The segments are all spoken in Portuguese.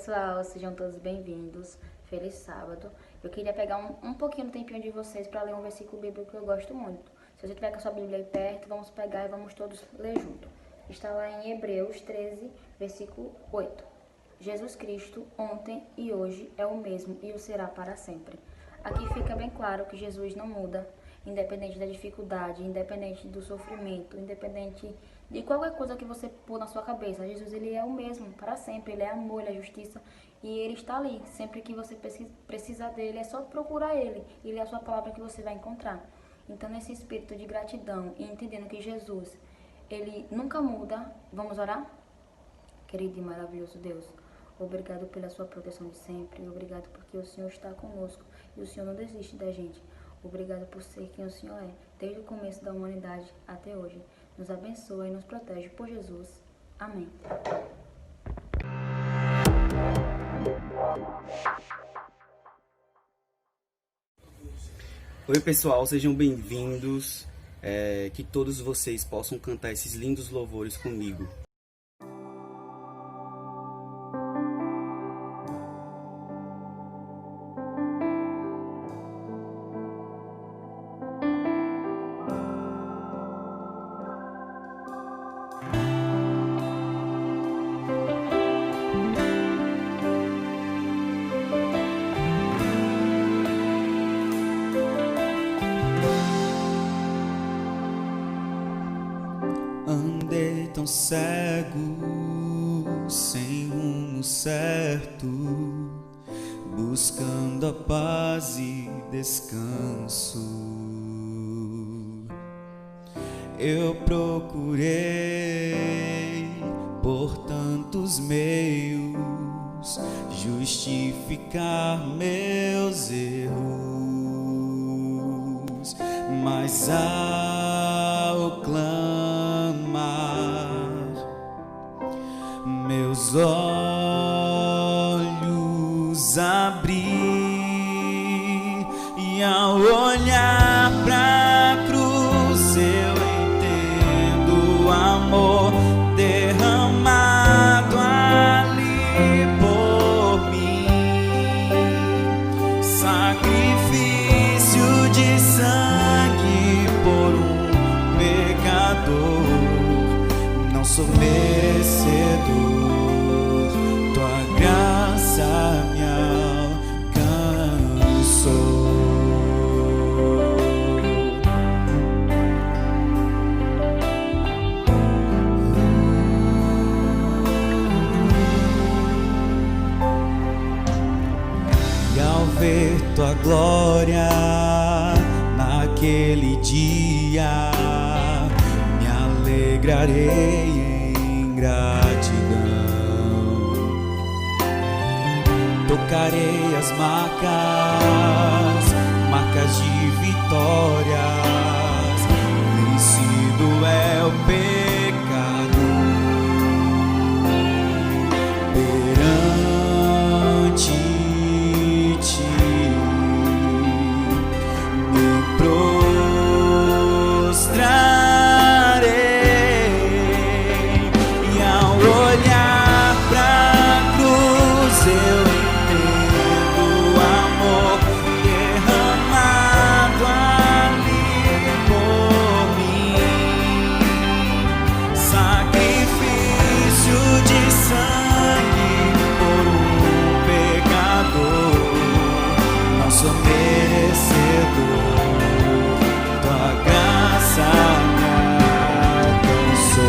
pessoal, sejam todos bem-vindos. Feliz sábado. Eu queria pegar um pouquinho do tempinho de vocês para ler um versículo bíblico que eu gosto muito. Se você tiver com a sua Bíblia aí perto, vamos pegar e vamos todos ler junto. Está lá em Hebreus 13, versículo 8. Jesus Cristo, ontem e hoje, é o mesmo e o será para sempre. Aqui fica bem claro que Jesus não muda, independente da dificuldade, independente do sofrimento, independente de qualquer coisa que você pôr na sua cabeça. Jesus, ele é o mesmo para sempre, ele é amor, ele é justiça e ele está ali. Sempre que você precisar dele, é só procurar ele e ler a sua palavra que você vai encontrar. Então, nesse espírito de gratidão e entendendo que Jesus, ele nunca muda, vamos orar? Querido e maravilhoso Deus, obrigado pela sua proteção de sempre, obrigado porque o Senhor está conosco e o Senhor não desiste da gente. Obrigado por ser quem o Senhor é, desde o começo da humanidade até hoje. Nos abençoa e nos protege por Jesus. Amém. Oi pessoal, sejam bem-vindos. Que todos vocês possam cantar esses lindos louvores comigo. Andei tão cego, sem rumo certo, buscando a paz e descanso. Eu procurei por tantos meios justificar meus erros, mas ao clamar, meus olhos abri e ao olhar pra cruz eu entendo o amor derramado ali por mim, sacrifício de sangue por um pecador. Não sou merecedor, tua graça me alcançou. E ao ver tua glória naquele dia, me alegrarei em gratidão. Tocarei as marcas de vitórias, vencido é o pecado. Perante ti me prostrarei e ao olhar pra cruz eu entendo o amor derramado ali por mim, sacrifício de sangue por um pecador. Não sou merecedor, tua graça me alcançou.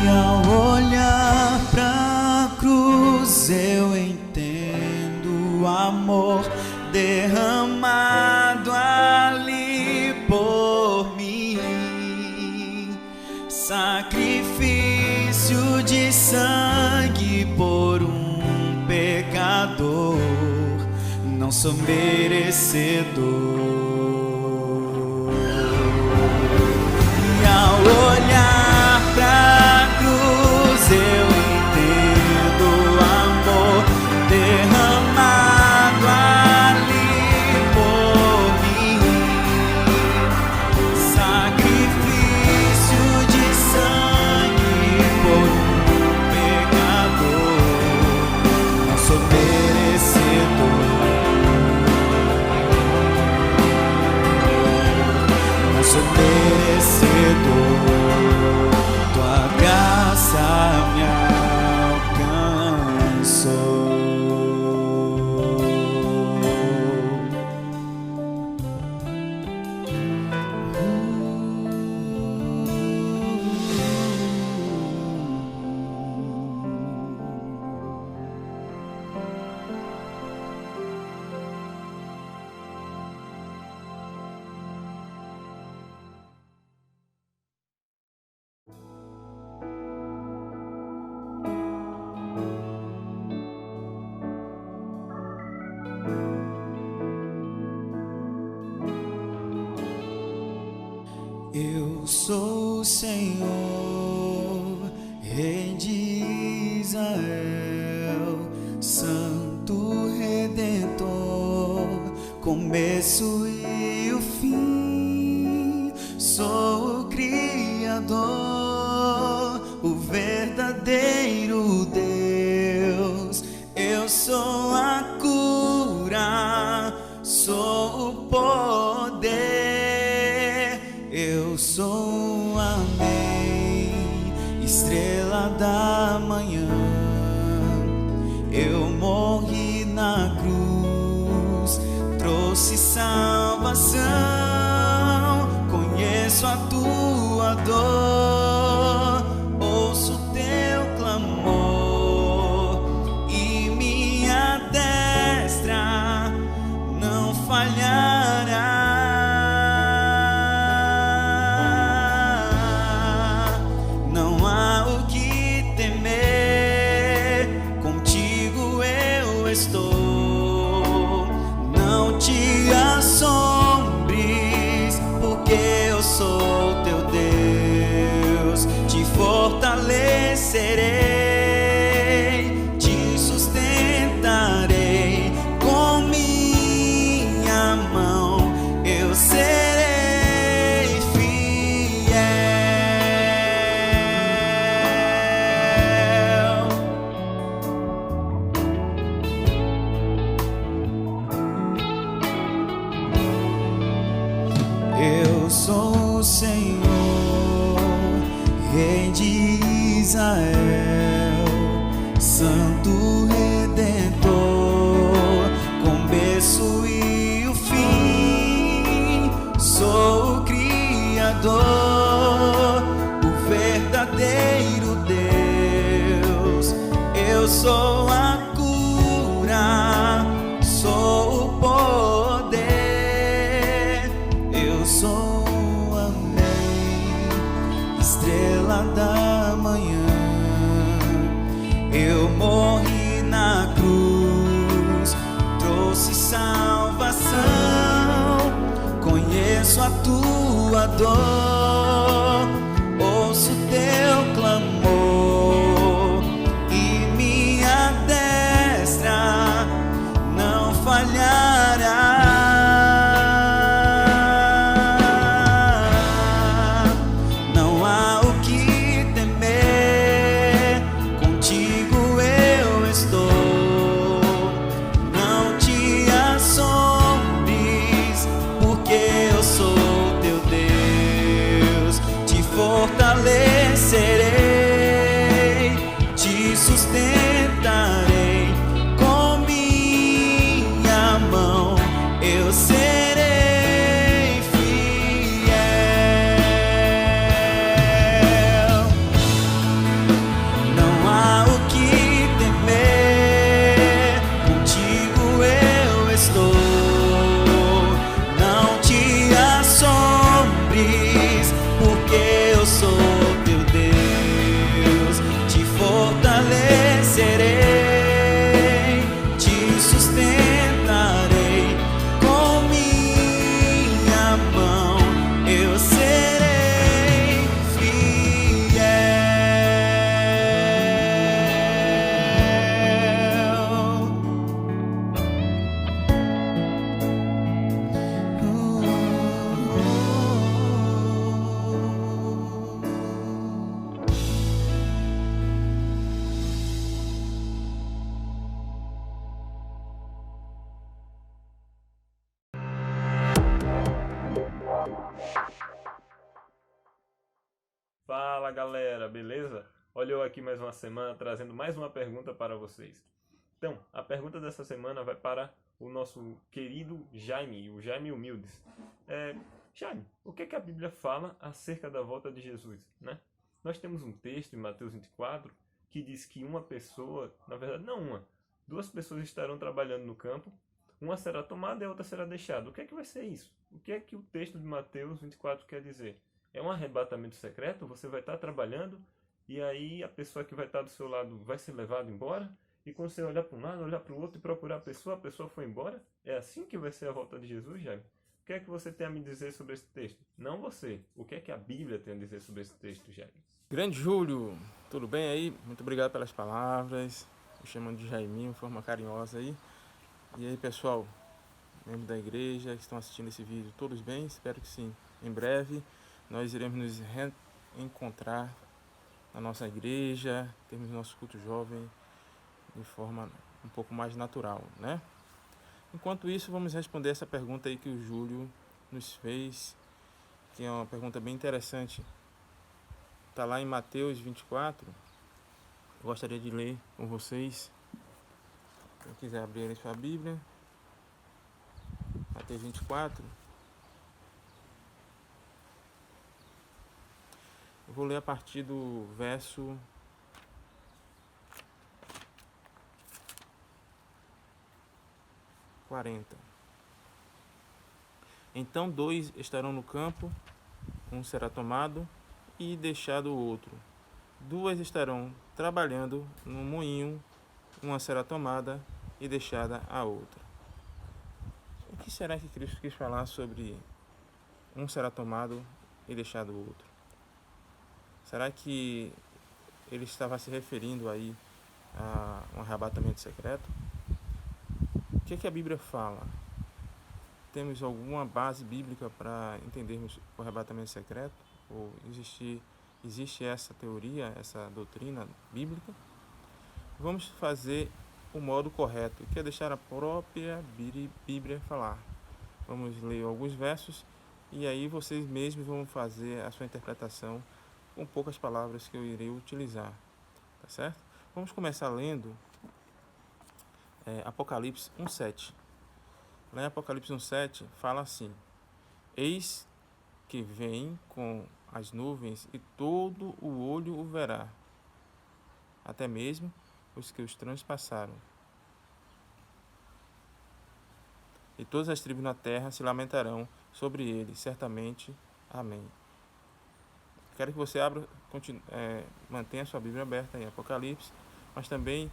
E ao olhar pra cruz eu entendo o amor derramado ali por mim, sacrifício de sangue por um pecador. Não sou merecedor. E ao olhar pra cruz eu entendo o amor derramado ali Senhor, Rei de Israel, Santo Redentor, começo e o fim. Sou o Criador, o verdadeiro Deus. Eu sou a cura, sou o poder. Eu sou o Amém, estrela da manhã. Eu morri na cruz, trouxe salvação. Conheço a tua dor, ouço teu clamor, e minha destra não falhará. Não há o que temer, contigo eu estou. Não te assombres, porque eu sou teu Deus. Te fortalecerei, te sustentarei com minha mão. Eu serei fiel. Eu sou o Senhor, Rei de Israel, Santo Redentor, começo e o fim. Sou o Criador, o verdadeiro Deus. Eu sou a cura, sou o poder. Eu sou o Amém, estrela da manhã. Eu morri na cruz, trouxe salvação. Conheço a tua dor, ouço teu clamor, e minha destra não falhará. Não há o que temer, contigo eu estou. Não te assombres, porque eu sou teu Deus. Te fortalecerei, te sustentarei com minha mão. Eu serei fiel. Não há o que temer, contigo eu estou. Não te assombres, porque eu sou teu Deus. Te fortalecerei, te sustentarei com minha mão. Eu serei Fala galera, beleza? Olha eu aqui mais uma semana trazendo mais uma pergunta para vocês. Então, a pergunta dessa semana vai para o nosso querido Jaime, o Jaime Humildes. Jaime, o que é que a Bíblia fala acerca da volta de Jesus, né? Nós temos um texto em Mateus 24 que diz que uma pessoa, na verdade não uma, duas pessoas estarão trabalhando no campo, uma será tomada e a outra será deixada. O que é que vai ser isso? O que é que o texto de Mateus 24 quer dizer? É um arrebatamento secreto? Você vai estar trabalhando e aí a pessoa que vai estar do seu lado vai ser levada embora? E quando você olhar para um lado, olhar para o outro e procurar a pessoa foi embora? É assim que vai ser a volta de Jesus, Jaime? O que é que você tem a me dizer sobre esse texto? Não você. O que é que a Bíblia tem a dizer sobre esse texto, Jaime? Grande Júlio, tudo bem aí? Muito obrigado pelas palavras. Me chamando de Jaiminho, de forma carinhosa aí. E aí, pessoal, membros da igreja que estão assistindo esse vídeo, todos bem? Espero que sim. Em breve nós iremos nos reencontrar na nossa igreja, termos nosso culto jovem de forma um pouco mais natural, né? Enquanto isso, vamos responder essa pergunta aí que o Júlio nos fez, que é uma pergunta bem interessante. Está lá em Mateus 24. Eu gostaria de ler com vocês. Quem quiser abrir aí sua Bíblia. Mateus 24. Eu vou ler a partir do verso 40. Então 2 estarão no campo, um será tomado e deixado o outro. 2 estarão trabalhando no moinho, uma será tomada e deixada a outra. O que será que Cristo quis falar sobre um será tomado e deixado o outro? Será que ele estava se referindo aí a um arrebatamento secreto? O que a Bíblia fala? Temos alguma base bíblica para entendermos o arrebatamento secreto? Ou existe essa teoria, essa doutrina bíblica? Vamos fazer o modo correto, que é deixar a própria Bíblia falar. Vamos ler alguns versos e aí vocês mesmos vão fazer a sua interpretação com poucas palavras que eu irei utilizar, tá certo? Vamos começar lendo Apocalipse 1:7. Lá em Apocalipse 1:7 fala assim: Eis que vem com as nuvens e todo o olho o verá, até mesmo os que os transpassaram. E todas as tribos na terra se lamentarão sobre ele, certamente. Amém. Quero que você mantenha a sua Bíblia aberta em Apocalipse, mas também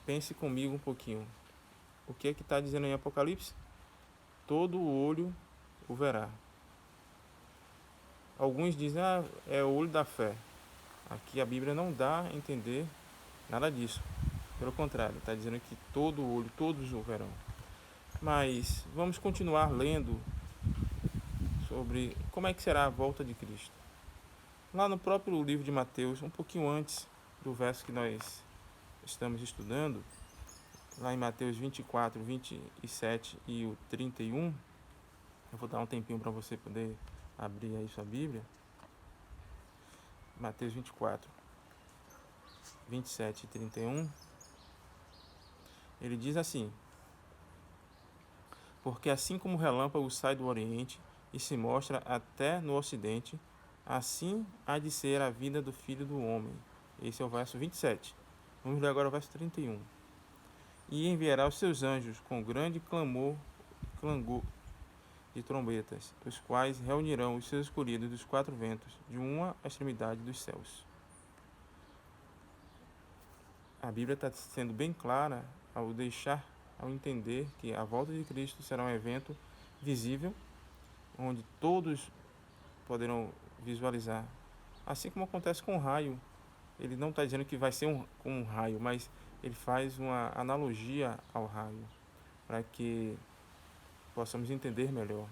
pense comigo um pouquinho. O que é que está dizendo em Apocalipse? Todo o olho o verá. Alguns dizem, é o olho da fé. Aqui a Bíblia não dá a entender nada disso. Pelo contrário, está dizendo que todo o olho, todos o verão. Mas vamos continuar lendo sobre como é que será a volta de Cristo. Lá no próprio livro de Mateus, um pouquinho antes do verso que nós estamos estudando, lá em Mateus 24, 27 e o 31, eu vou dar um tempinho para você poder abrir aí sua Bíblia. Mateus 24, 27 e 31, ele diz assim: Porque assim como o relâmpago sai do Oriente e se mostra até no Ocidente, assim há de ser a vinda do Filho do Homem. Esse é o verso 27. Vamos ler agora o verso 31. E enviará os seus anjos com grande clamor de trombetas, os quais reunirão os seus escolhidos dos 4 ventos, de uma extremidade dos céus. A Bíblia está sendo bem clara ao entender que a volta de Cristo será um evento visível, onde todos poderão visualizar. Assim como acontece com o raio. Ele não está dizendo que vai ser um raio, mas ele faz uma analogia ao raio, para que possamos entender melhor.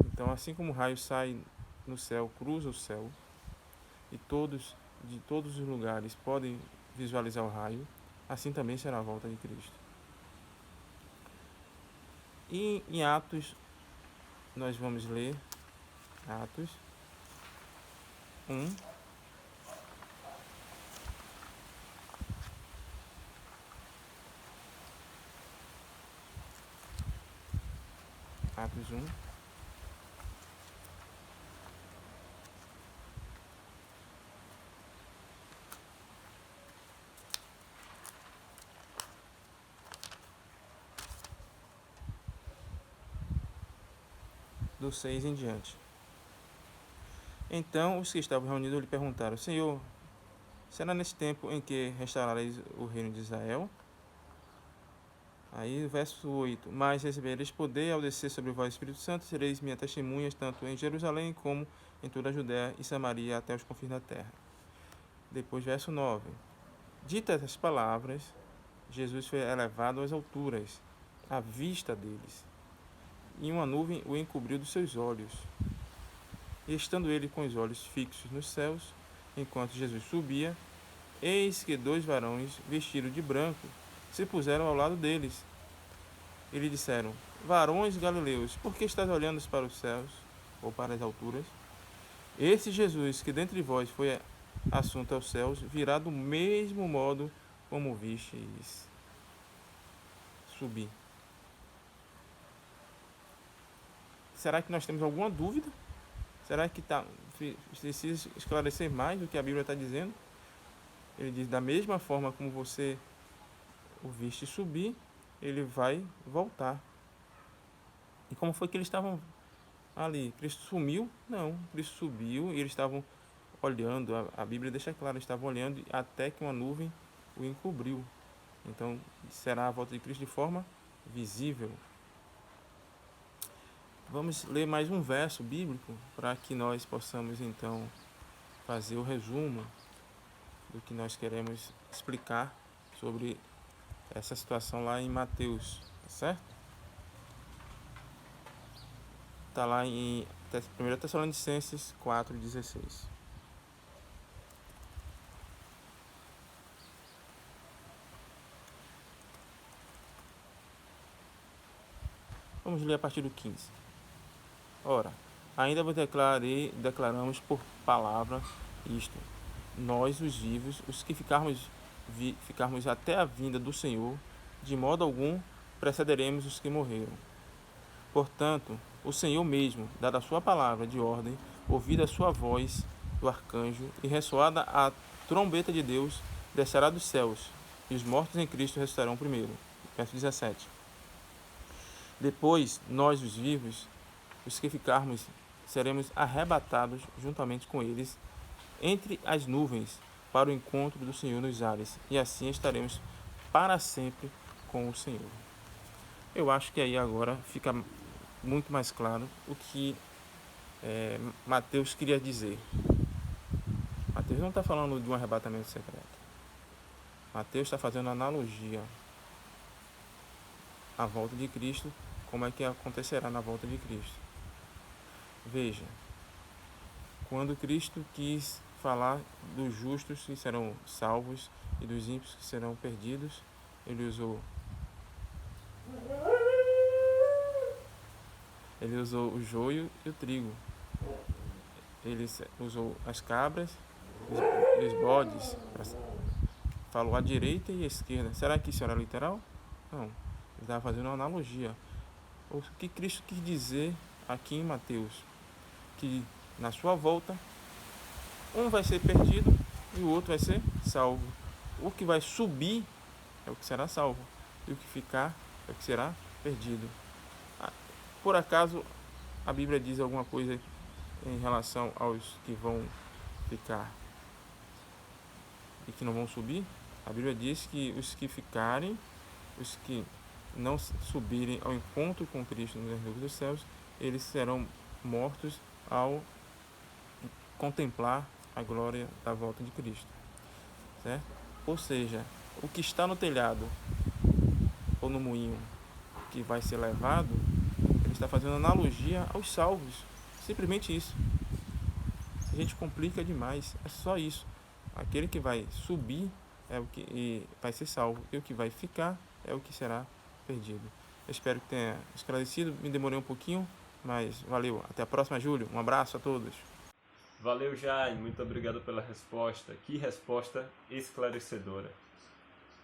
Então, assim como o raio sai no céu, cruza o céu, e todos, de todos os lugares, podem visualizar o raio, assim também será a volta de Cristo. E em Atos, nós vamos ler Atos 1. Atos 1. Do 6 em diante. Então os que estavam reunidos lhe perguntaram: Senhor, será nesse tempo em que restaurareis o reino de Israel? Aí, verso 8. Mas recebereis poder ao descer sobre vós o Espírito Santo, sereis minhas testemunhas, tanto em Jerusalém como em toda a Judéia e Samaria, até os confins da terra. Depois, verso 9. Ditas essas palavras, Jesus foi elevado às alturas, à vista deles, e uma nuvem o encobriu dos seus olhos. E estando ele com os olhos fixos nos céus, enquanto Jesus subia, eis que 2 varões vestidos de branco se puseram ao lado deles. E lhe disseram: Varões galileus, por que estáis olhando para os céus, ou para as alturas? Esse Jesus, que dentre vós foi assunto aos céus, virá do mesmo modo como vistes subir. Será que nós temos alguma dúvida? Será que precisa esclarecer mais do que a Bíblia está dizendo? Ele diz: da mesma forma como você o viste subir, ele vai voltar. E como foi que eles estavam ali? Cristo sumiu? Não, Cristo subiu e eles estavam olhando. A Bíblia deixa claro, eles estavam olhando até que uma nuvem o encobriu. Então, será a volta de Cristo de forma visível. Vamos ler mais um verso bíblico para que nós possamos, então, fazer o resumo do que nós queremos explicar sobre essa situação lá em Mateus, tá certo? Está lá em 1 Tessalonicenses 4,16. Vamos ler a partir do 15. Ora, ainda vos declaramos por palavra isto: nós, os vivos, os que ficarmos até a vinda do Senhor, de modo algum precederemos os que morreram. Portanto, o Senhor mesmo, dada a sua palavra de ordem, ouvida a sua voz do arcanjo e ressoada a trombeta de Deus, descerá dos céus, e os mortos em Cristo ressuscitarão primeiro. Verso 17. Depois, nós, os vivos, os que ficarmos, seremos arrebatados juntamente com eles entre as nuvens para o encontro do Senhor nos ares, e assim estaremos para sempre com o Senhor. Eu acho que aí agora fica muito mais claro o que Mateus queria dizer. Mateus não está falando de um arrebatamento secreto. Mateus está fazendo analogia à volta de Cristo, como é que acontecerá na volta de Cristo. Veja, quando Cristo quis falar dos justos que serão salvos e dos ímpios que serão perdidos, ele usou o joio e o trigo. Ele usou as cabras e os bodes. Falou a direita e a esquerda. Será que isso era literal? Não. Ele estava fazendo uma analogia. O que Cristo quis dizer aqui em Mateus? Que na sua volta, um vai ser perdido e o outro vai ser salvo. O que vai subir é o que será salvo. E o que ficar é o que será perdido. Por acaso a Bíblia diz alguma coisa em relação aos que vão ficar e que não vão subir? A Bíblia diz que os que ficarem, os que não subirem ao encontro com Cristo nos nuvens dos céus, eles serão mortos ao contemplar a glória da volta de Cristo, certo? Ou seja, o que está no telhado ou no moinho que vai ser levado, ele está fazendo analogia aos salvos. Simplesmente isso. A gente complica demais. É só isso. Aquele que vai subir é o que vai ser salvo, e o que vai ficar é o que será perdido. Eu espero que tenha esclarecido. Me demorei um pouquinho, mas valeu. Até a próxima, Júlio. Um abraço a todos. Valeu, Jaime. Muito obrigado pela resposta. Que resposta esclarecedora.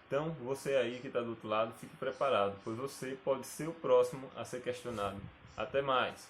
Então, você aí que está do outro lado, fique preparado, pois você pode ser o próximo a ser questionado. Até mais!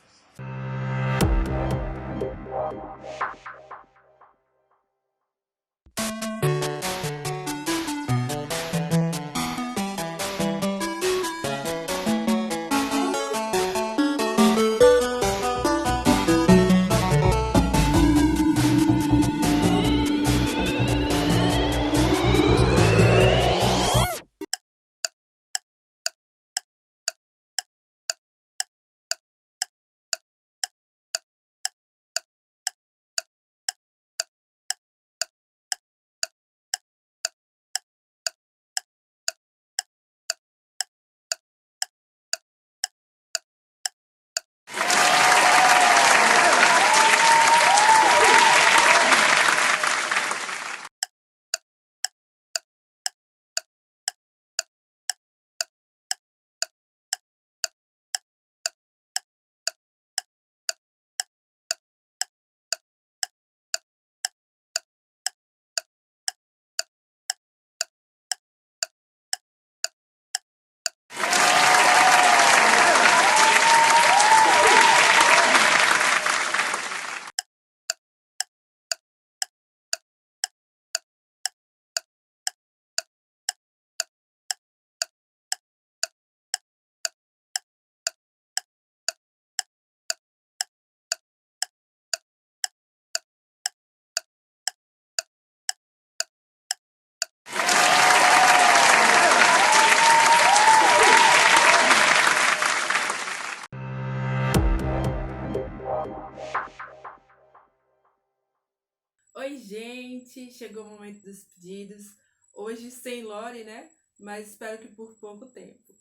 Oi, gente! Chegou o momento dos pedidos. Hoje sem Lore, né? Mas espero que por pouco tempo.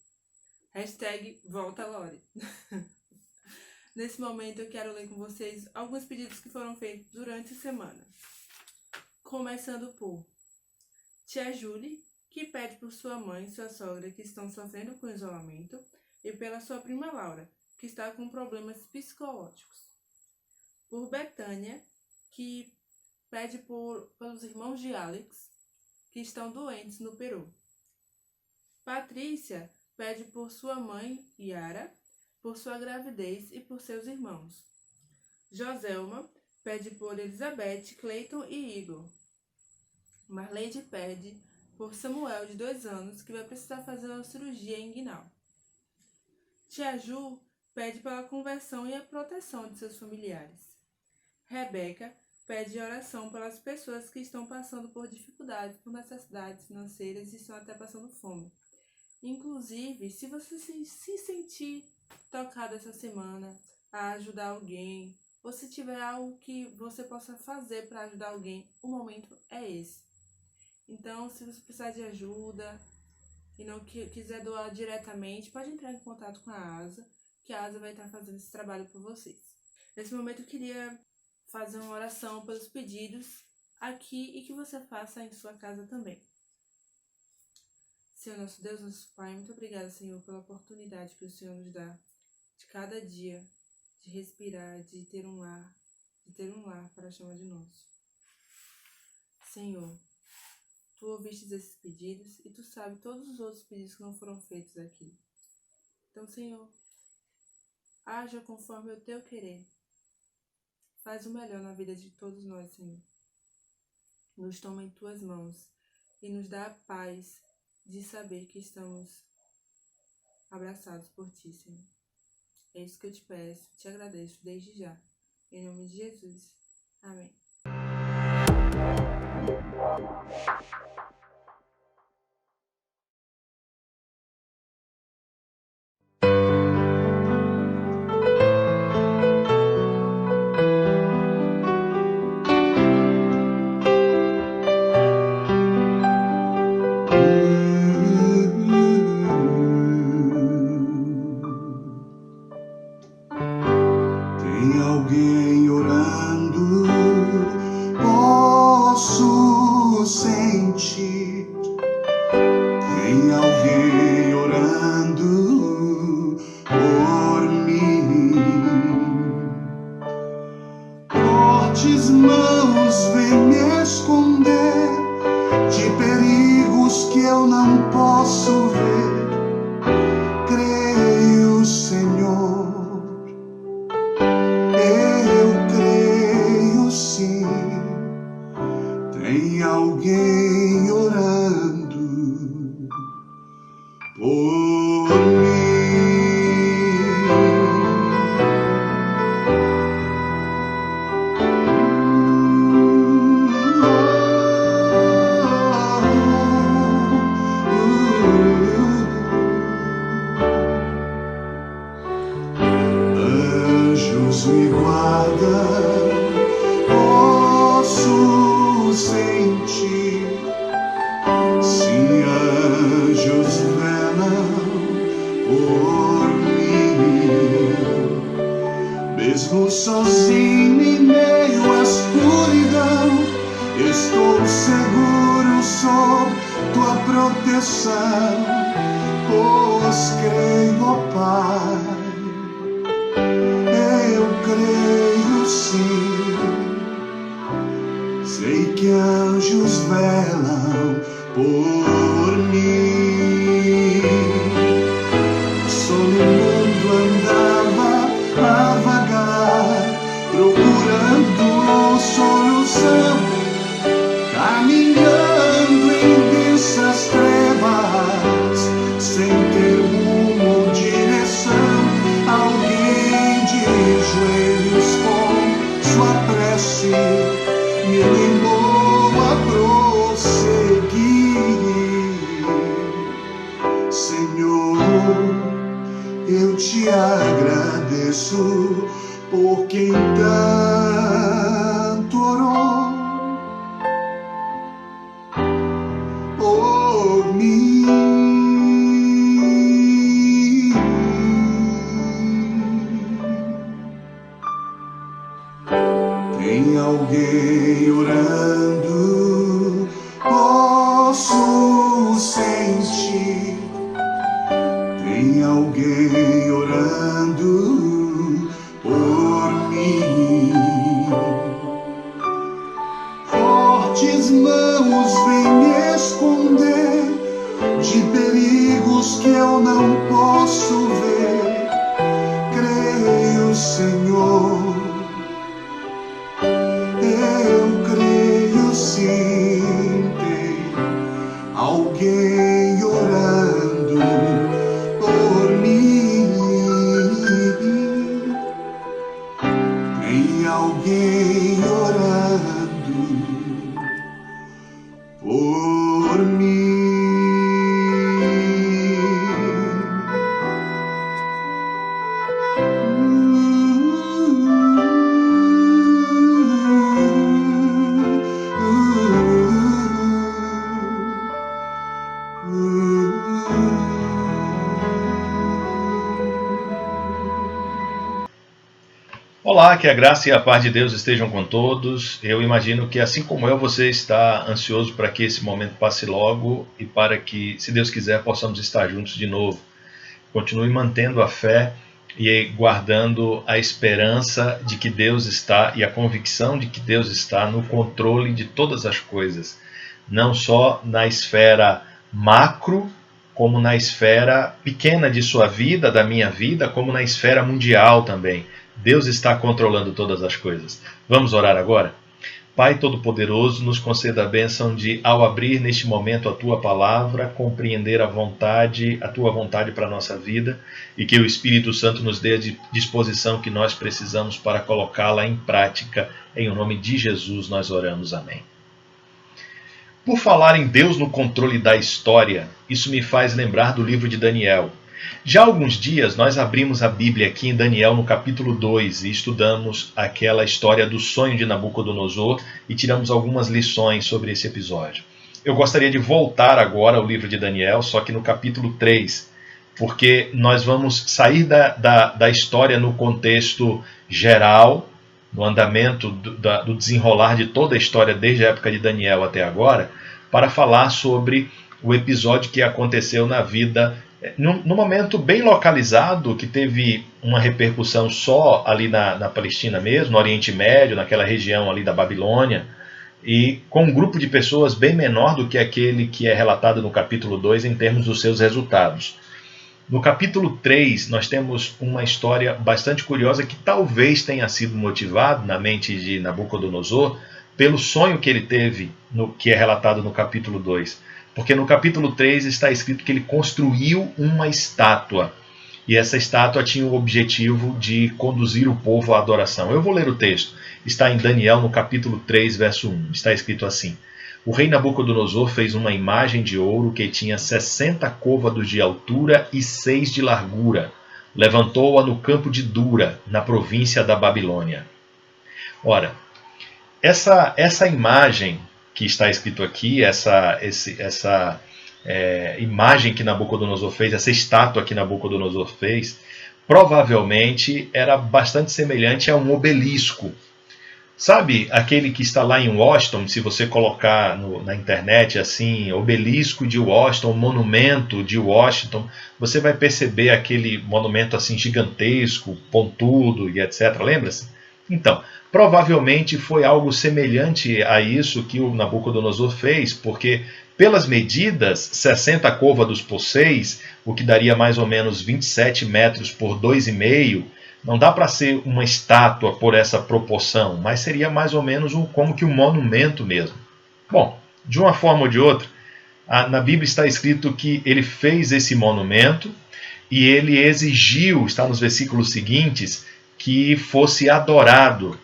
Hashtag volta Lore. Nesse momento eu quero ler com vocês alguns pedidos que foram feitos durante a semana. Começando por Tia Julie, que pede por sua mãe e sua sogra que estão sofrendo com isolamento, e pela sua prima Laura, que está com problemas psicológicos. Por Betânia, que pede pelos irmãos de Alex, que estão doentes no Peru. Patrícia pede por sua mãe, Yara, por sua gravidez e por seus irmãos. Joselma pede por Elizabeth, Clayton e Igor. Marleide pede por Samuel, de 2 anos, que vai precisar fazer uma cirurgia inguinal. Tia Ju pede pela conversão e a proteção de seus familiares. Rebeca pede oração pelas pessoas que estão passando por dificuldades, por necessidades financeiras e estão até passando fome. Inclusive, se você se sentir tocado essa semana a ajudar alguém, ou se tiver algo que você possa fazer para ajudar alguém, o momento é esse. Então, se você precisar de ajuda e não quiser doar diretamente, pode entrar em contato com a ASA, que a ASA vai estar fazendo esse trabalho por vocês. Nesse momento eu queria fazer uma oração pelos pedidos aqui e que você faça em sua casa também. Senhor nosso Deus, nosso Pai, muito obrigada, Senhor, pela oportunidade que o Senhor nos dá de cada dia, de respirar, de ter um lar para chamar de nosso. Senhor, Tu ouvistes esses pedidos e Tu sabes todos os outros pedidos que não foram feitos aqui. Então, Senhor, haja conforme o Teu querer. Faz o melhor na vida de todos nós, Senhor. Nos toma em Tuas mãos e nos dá a paz de saber que estamos abraçados por Ti, Senhor. É isso que eu te peço, te agradeço desde já. Em nome de Jesus. Amém. Tem alguém orando, posso sentir. Tem alguém orando por mim. Fortes mãos vêm me esconder de perigos que eu não posso ver. Creio, Senhor. Tem alguém orando por mim. Anjos me guardam, sentir. Sim, anjos velam por mim. Mesmo sozinho em meio à escuridão, estou seguro sob Tua proteção, pois creio, ó Pai. Eu creio sim. Sei que anjos velam por mim. Só no mundo andava a vagar, procurando solução, caminhando em densas trevas, sem ter rumo ou direção. Alguém de joelhos com sua prece me animou a prosseguir. Senhor, tuas mãos vêm me esconder de perigos que eu não posso ver. Creio, Senhor, eu creio sim, tem alguém orando por mim, tem alguém orando por mim. Olá, que a graça e a paz de Deus estejam com todos. Eu imagino que, assim como eu, você está ansioso para que esse momento passe logo e para que, se Deus quiser, possamos estar juntos de novo. Continue mantendo a fé e guardando a esperança de que Deus está e a convicção de que Deus está no controle de todas as coisas, não só na esfera macro, como na esfera pequena de sua vida, da minha vida, como na esfera mundial também. Deus está controlando todas as coisas. Vamos orar agora? Pai Todo-Poderoso, nos conceda a bênção de, ao abrir neste momento a Tua Palavra, compreender a Tua vontade para a nossa vida e que o Espírito Santo nos dê a disposição que nós precisamos para colocá-la em prática. Em nome de Jesus nós oramos. Amém. Por falar em Deus no controle da história, isso me faz lembrar do livro de Daniel. Já há alguns dias nós abrimos a Bíblia aqui em Daniel no capítulo 2 e estudamos aquela história do sonho de Nabucodonosor e tiramos algumas lições sobre esse episódio. Eu gostaria de voltar agora ao livro de Daniel, só que no capítulo 3, porque nós vamos sair da história no contexto geral, no andamento do desenrolar de toda a história desde a época de Daniel até agora, para falar sobre o episódio que aconteceu na vida num momento bem localizado, que teve uma repercussão só ali na Palestina mesmo, no Oriente Médio, naquela região ali da Babilônia, e com um grupo de pessoas bem menor do que aquele que é relatado no capítulo 2 em termos dos seus resultados. No capítulo 3, nós temos uma história bastante curiosa que talvez tenha sido motivado na mente de Nabucodonosor pelo sonho que ele teve, que é relatado no capítulo 2. Porque no capítulo 3 está escrito que ele construiu uma estátua. E essa estátua tinha o objetivo de conduzir o povo à adoração. Eu vou ler o texto. Está em Daniel, no capítulo 3, verso 1. Está escrito assim: O rei Nabucodonosor fez uma imagem de ouro que tinha 60 côvados de altura e 6 de largura. Levantou-a no campo de Dura, na província da Babilônia. Ora, essa imagem que está escrito aqui, essa imagem que Nabucodonosor fez, essa estátua que Nabucodonosor fez, provavelmente era bastante semelhante a um obelisco. Sabe aquele que está lá em Washington, se você colocar na internet assim, obelisco de Washington, monumento de Washington, você vai perceber aquele monumento assim gigantesco, pontudo e etc. Lembra-se? Então, provavelmente foi algo semelhante a isso que o Nabucodonosor fez, porque pelas medidas, 60 côvados por 6, o que daria mais ou menos 27 metros por 2,5, não dá para ser uma estátua por essa proporção, mas seria mais ou menos como que um monumento mesmo. Bom, de uma forma ou de outra, na Bíblia está escrito que ele fez esse monumento e ele exigiu, está nos versículos seguintes, que fosse adorado.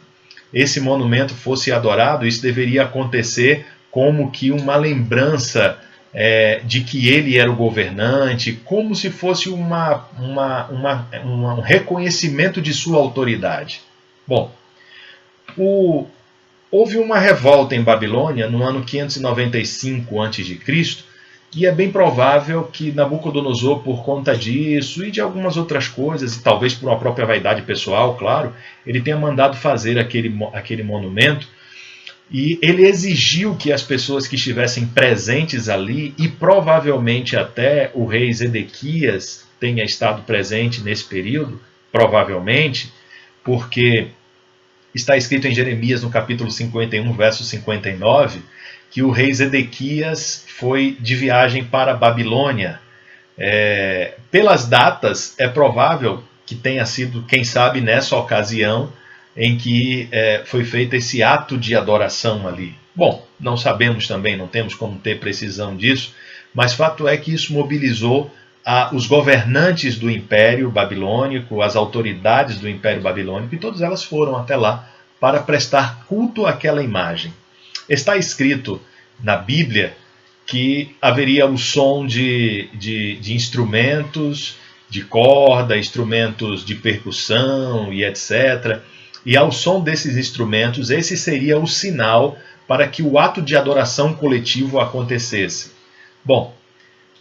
Esse monumento fosse adorado, isso deveria acontecer como que uma lembrança de que ele era o governante, como se fosse um reconhecimento de sua autoridade. Bom, houve uma revolta em Babilônia no ano 595 a.C., e é bem provável que Nabucodonosor, por conta disso e de algumas outras coisas, e talvez por uma própria vaidade pessoal, claro, ele tenha mandado fazer aquele monumento, e ele exigiu que as pessoas que estivessem presentes ali, e provavelmente até o rei Zedequias tenha estado presente nesse período, provavelmente, porque está escrito em Jeremias, no capítulo 51, verso 59, que o rei Zedequias foi de viagem para a Babilônia. Pelas datas, é provável que tenha sido, quem sabe, nessa ocasião em que foi feito esse ato de adoração ali. Bom, não sabemos também, não temos como ter precisão disso, mas fato é que isso mobilizou os governantes do Império Babilônico, as autoridades do Império Babilônico, e todas elas foram até lá para prestar culto àquela imagem. Está escrito na Bíblia que haveria o som de instrumentos de corda, instrumentos de percussão e etc. E ao som desses instrumentos, esse seria o sinal para que o ato de adoração coletivo acontecesse. Bom,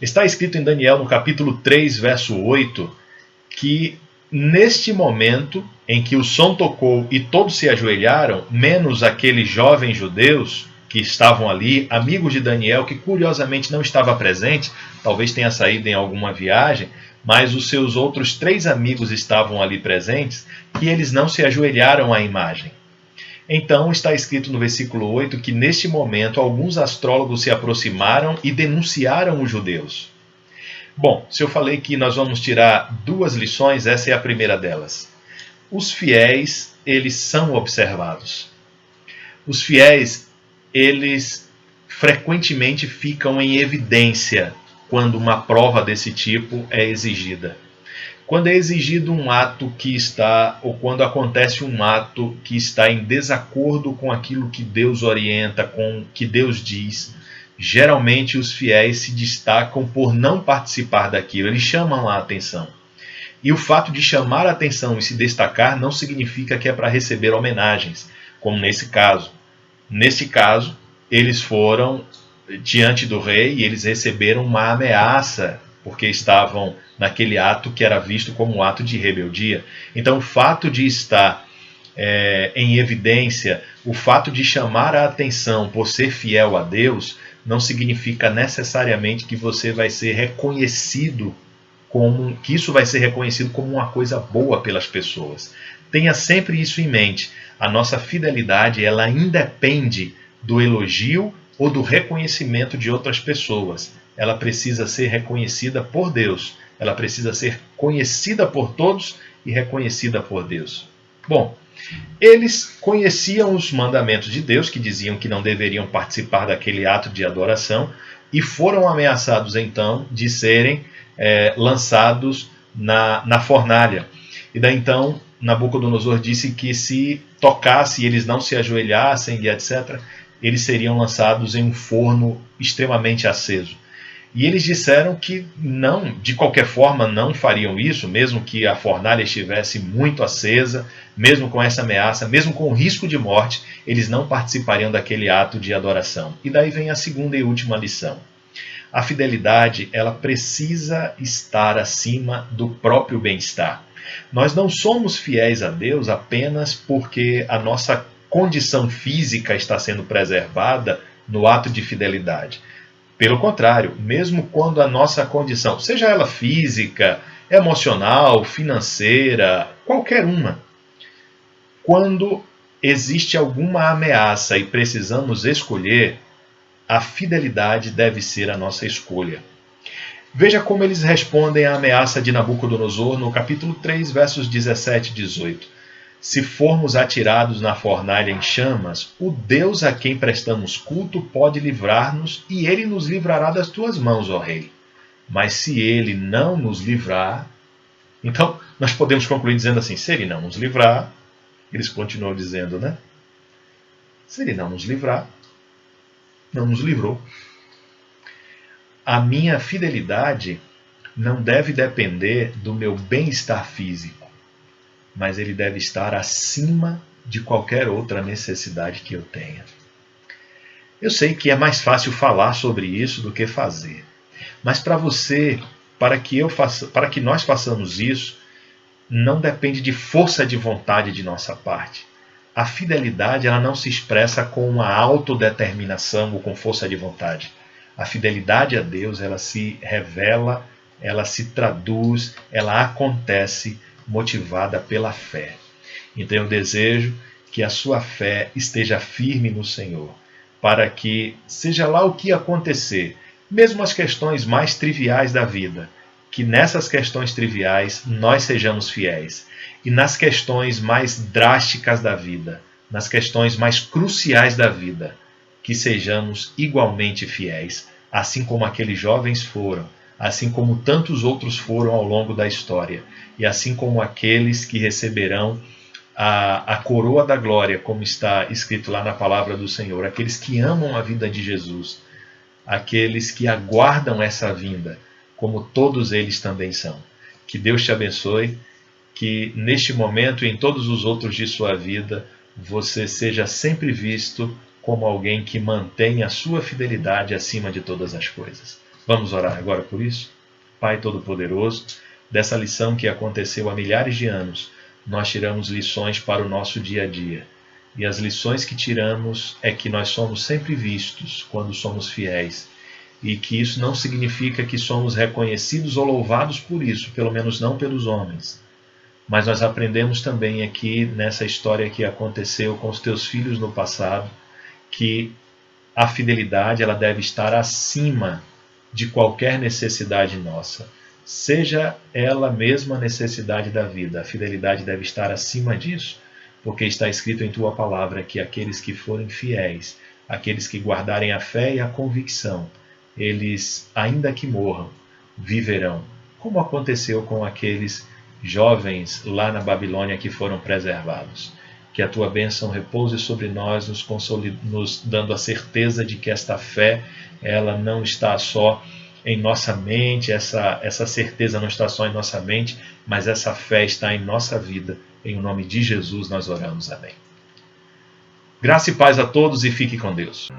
está escrito em Daniel, no capítulo 3, verso 8, que neste momento em que o som tocou e todos se ajoelharam, menos aqueles jovens judeus que estavam ali, amigos de Daniel, que curiosamente não estava presente, talvez tenha saído em alguma viagem, mas os seus outros 3 amigos estavam ali presentes, que eles não se ajoelharam à imagem. Então está escrito no versículo 8 que neste momento alguns astrólogos se aproximaram e denunciaram os judeus. Bom, se eu falei que nós vamos tirar 2 lições, essa é a primeira delas. Os fiéis, eles são observados. Os fiéis, eles frequentemente ficam em evidência quando uma prova desse tipo é exigida. Quando é exigido um ato que está, ou quando acontece um ato que está em desacordo com aquilo que Deus orienta, com o que Deus diz, geralmente os fiéis se destacam por não participar daquilo, eles chamam a atenção. E o fato de chamar a atenção e se destacar não significa que é para receber homenagens, como nesse caso. Nesse caso, eles foram diante do rei e eles receberam uma ameaça, porque estavam naquele ato que era visto como um ato de rebeldia. Então, o fato de estar em evidência, o fato de chamar a atenção por ser fiel a Deus, não significa necessariamente que você vai ser reconhecido que isso vai ser reconhecido como uma coisa boa pelas pessoas. Tenha sempre isso em mente. A nossa fidelidade, ela independe do elogio ou do reconhecimento de outras pessoas. Ela precisa ser reconhecida por Deus. Ela precisa ser conhecida por todos e reconhecida por Deus. Bom, eles conheciam os mandamentos de Deus, que diziam que não deveriam participar daquele ato de adoração, e foram ameaçados então de serem lançados na fornalha. E daí então Nabucodonosor disse que se tocasse e eles não se ajoelhassem e etc., eles seriam lançados em um forno extremamente aceso. E eles disseram que não, de qualquer forma, não fariam isso, mesmo que a fornalha estivesse muito acesa, mesmo com essa ameaça, mesmo com o risco de morte, eles não participariam daquele ato de adoração. E daí vem a segunda e última lição. A fidelidade, ela precisa estar acima do próprio bem-estar. Nós não somos fiéis a Deus apenas porque a nossa condição física está sendo preservada no ato de fidelidade. Pelo contrário, mesmo quando a nossa condição, seja ela física, emocional, financeira, qualquer uma, quando existe alguma ameaça e precisamos escolher, a fidelidade deve ser a nossa escolha. Veja como eles respondem à ameaça de Nabucodonosor no capítulo 3, versos 17 e 18. Se formos atirados na fornalha em chamas, o Deus a quem prestamos culto pode livrar-nos e ele nos livrará das tuas mãos, ó rei. Mas se ele não nos livrar... Então, nós podemos concluir dizendo assim, se ele não nos livrar, eles continuam dizendo, né? Se ele não nos livrar, não nos livrou. A minha fidelidade não deve depender do meu bem-estar físico, mas ele deve estar acima de qualquer outra necessidade que eu tenha. Eu sei que é mais fácil falar sobre isso do que fazer, mas para você, para que nós façamos isso, não depende de força de vontade de nossa parte. A fidelidade, ela não se expressa com uma autodeterminação ou com força de vontade. A fidelidade a Deus, ela se revela, ela se traduz, ela acontece motivada pela fé. Então eu desejo que a sua fé esteja firme no Senhor, para que, seja lá o que acontecer, mesmo as questões mais triviais da vida, que nessas questões triviais nós sejamos fiéis. E nas questões mais drásticas da vida, nas questões mais cruciais da vida, que sejamos igualmente fiéis, assim como aqueles jovens foram, assim como tantos outros foram ao longo da história, e assim como aqueles que receberão a coroa da glória, como está escrito lá na palavra do Senhor, aqueles que amam a vida de Jesus, aqueles que aguardam essa vinda, como todos eles também são. Que Deus te abençoe, que neste momento e em todos os outros de sua vida, você seja sempre visto como alguém que mantém a sua fidelidade acima de todas as coisas. Vamos orar agora por isso? Pai Todo-Poderoso, dessa lição que aconteceu há milhares de anos, nós tiramos lições para o nosso dia a dia. E as lições que tiramos é que nós somos sempre vistos quando somos fiéis. E que isso não significa que somos reconhecidos ou louvados por isso, pelo menos não pelos homens. Mas nós aprendemos também aqui, nessa história que aconteceu com os teus filhos no passado, que a fidelidade ela deve estar acima de qualquer necessidade nossa. Seja ela mesma a necessidade da vida, a fidelidade deve estar acima disso, porque está escrito em tua palavra que aqueles que forem fiéis, aqueles que guardarem a fé e a convicção, eles, ainda que morram, viverão, como aconteceu com aqueles jovens lá na Babilônia que foram preservados. Que a tua bênção repouse sobre nós, nos dando a certeza de que esta fé ela não está só em nossa mente, essa certeza não está só em nossa mente, mas essa fé está em nossa vida. Em nome de Jesus nós oramos. Amém. Graça e paz a todos e fique com Deus.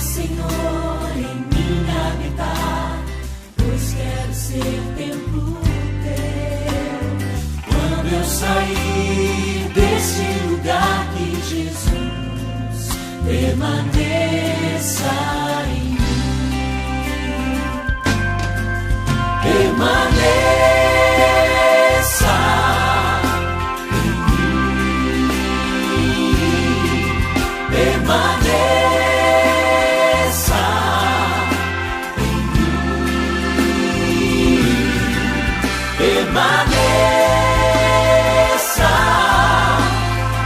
Senhor, em mim habitar, pois quero ser templo teu. Quando eu sair deste lugar, que Jesus permaneça em mim. Permaneça em mim. Permaneça. Permaneça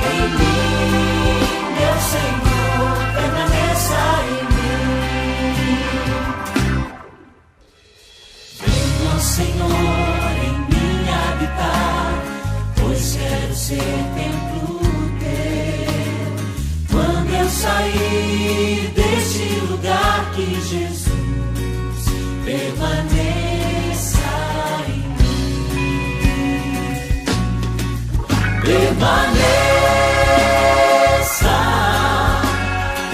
em mim, meu Senhor, permaneça em mim. Venha, Senhor, em mim habitar, pois quero ser templo teu. Quando eu sair deste lugar, que Jesus permaneça em mim. Permaneça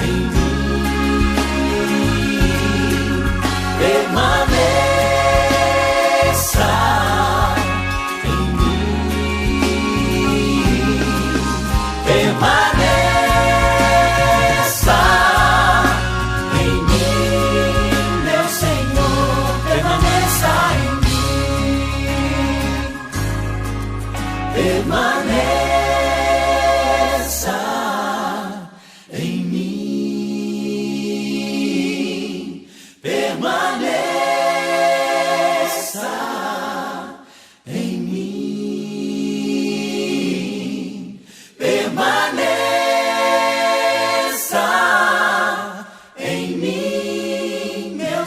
em mim, permaneça em mim, permaneça em mim, meu Senhor, permaneça em mim, permaneça.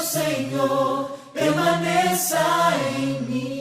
Senhor, permaneça em mim.